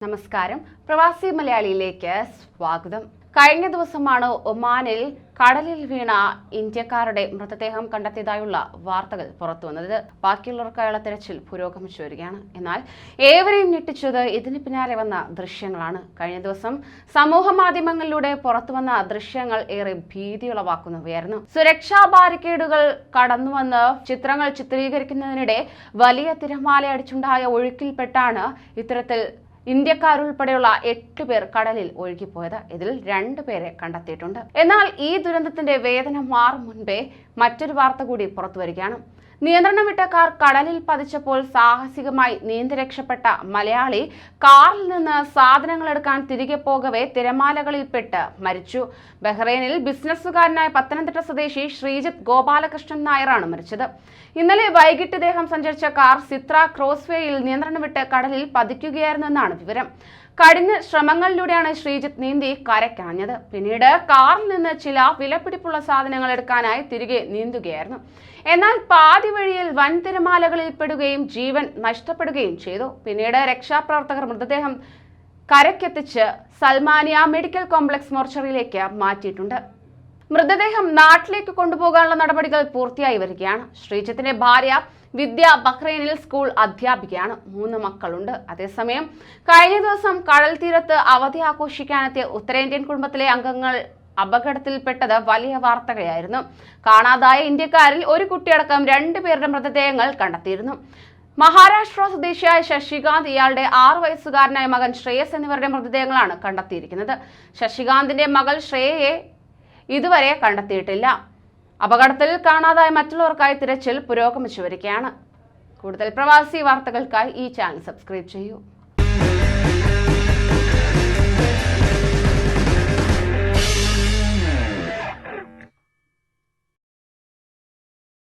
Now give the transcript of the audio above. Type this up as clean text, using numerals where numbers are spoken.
നമസ്കാരം. പ്രവാസി മലയാളിയിലേക്ക് സ്വാഗതം. കഴിഞ്ഞ ദിവസമാണ് ഒമാനിൽ കടലിൽ വീണ ഇന്ത്യക്കാരുടെ മൃതദേഹം കണ്ടെത്തിയതായുള്ള വാർത്തകൾ പുറത്തുവന്നത്. ബാക്കിയുള്ളവർക്കായുള്ള തെരച്ചിൽ പുരോഗമിച്ചു വരികയാണ്. എന്നാൽ ഏവരെയും ഞെട്ടിച്ചത് ഇതിന് പിന്നാലെ വന്ന ദൃശ്യങ്ങളാണ്. കഴിഞ്ഞ ദിവസം സമൂഹ മാധ്യമങ്ങളിലൂടെ പുറത്തുവന്ന ദൃശ്യങ്ങൾ ഏറെ ഭീതിയുളവാക്കുന്നവയായിരുന്നു. സുരക്ഷാ ബാരിക്കേഡുകൾ കടന്നുവന്ന് ചിത്രങ്ങൾ ചിത്രീകരിക്കുന്നതിനിടെ വലിയ തിരമാലയടിച്ചുണ്ടായ ഒഴുക്കിൽപ്പെട്ടാണ് ഇത്തരത്തിൽ ഇന്ത്യക്കാരുൾപ്പെടെയുള്ള 8 പേർ കടലിൽ ഒഴുകിപ്പോയത്. ഇതിൽ 2 പേരെ കണ്ടെത്തിയിട്ടുണ്ട്. എന്നാൽ ഈ ദുരന്തത്തിന്റെ വേദന മാറും മുൻപേ മറ്റൊരു വാർത്ത കൂടി പുറത്തുവരികയാണ്. നിയന്ത്രണം വിട്ട കാർ കടലിൽ പതിച്ചപ്പോൾ സാഹസികമായി നീന്തി രക്ഷപ്പെട്ട മലയാളി കാറിൽ നിന്ന് സാധനങ്ങൾ എടുക്കാൻ തിരികെ പോകവെ തിരമാലകളിൽപ്പെട്ട് മരിച്ചു. ബഹ്റൈനിൽ ബിസിനസ്സുകാരനായ പത്തനംതിട്ട സ്വദേശി ശ്രീജിത്ത് ഗോപാലകൃഷ്ണൻ നായരാണ് മരിച്ചത്. ഇന്നലെ വൈകിട്ട് ഇദ്ദേഹം സഞ്ചരിച്ച കാർ സിത്ര ക്രോസ്വേയിൽ നിയന്ത്രണം വിട്ട് കടലിൽ പതിക്കുകയായിരുന്നെന്നാണ് വിവരം. കഠിന ശ്രമങ്ങളിലൂടെയാണ് ശ്രീജിത്ത് നീന്തി കരയ്ക്കണഞ്ഞത്. പിന്നീട് കാറിൽ നിന്ന് ചില വിലപിടിപ്പുള്ള സാധനങ്ങൾ എടുക്കാനായി തിരികെ നീന്തുകയായിരുന്നു. എന്നാൽ പാതി വഴിയിൽ വൻ തിരമാലകളിൽ പെടുകയും ജീവൻ നഷ്ടപ്പെടുകയും ചെയ്തു. പിന്നീട് രക്ഷാപ്രവർത്തകർ മൃതദേഹം കരയ്ക്കെത്തിച്ച് സൽമാനിയ മെഡിക്കൽ കോംപ്ലക്സ് മോർച്ചറിയിലേക്ക് മാറ്റിയിട്ടുണ്ട്. മൃതദേഹം നാട്ടിലേക്ക് കൊണ്ടുപോകാനുള്ള നടപടികൾ പൂർത്തിയായി വരികയാണ്. ശ്രീജിത്തിന്റെ ഭാര്യ വിദ്യ ബഹ്റൈനിൽ സ്കൂൾ അധ്യാപികയാണ്. 3 മക്കളുണ്ട്. അതേസമയം കഴിഞ്ഞ ദിവസം കടൽ തീരത്ത് അവധി ആഘോഷിക്കാനെത്തിയ ഉത്തരേന്ത്യൻ കുടുംബത്തിലെ അംഗങ്ങൾ അപകടത്തിൽപ്പെട്ടത് വലിയ വാർത്തകളായിരുന്നു. കാണാതായ ഇന്ത്യക്കാരിൽ ഒരു കുട്ടിയടക്കം 2 പേരുടെ മൃതദേഹങ്ങൾ കണ്ടെത്തിയിരുന്നു. മഹാരാഷ്ട്ര സ്വദേശിയായ ശശികാന്ത്, ഇയാളുടെ 6 വയസ്സുകാരനായ മകൻ ശ്രേയസ് എന്നിവരുടെ മൃതദേഹങ്ങളാണ് കണ്ടെത്തിയിരിക്കുന്നത്. ശശികാന്തിന്റെ മകൾ ശ്രേയയെ ഇതുവരെ കണ്ടെത്തിയിട്ടില്ല. അപകടത്തിൽ കാണാതായ മറ്റുള്ളവർക്കായി തിരച്ചിൽ പുരോഗമിച്ചു വരികയാണ്. കൂടുതൽ പ്രവാസി വാർത്തകൾക്കായി ഈ ചാനൽ സബ്സ്ക്രൈബ് ചെയ്യൂ.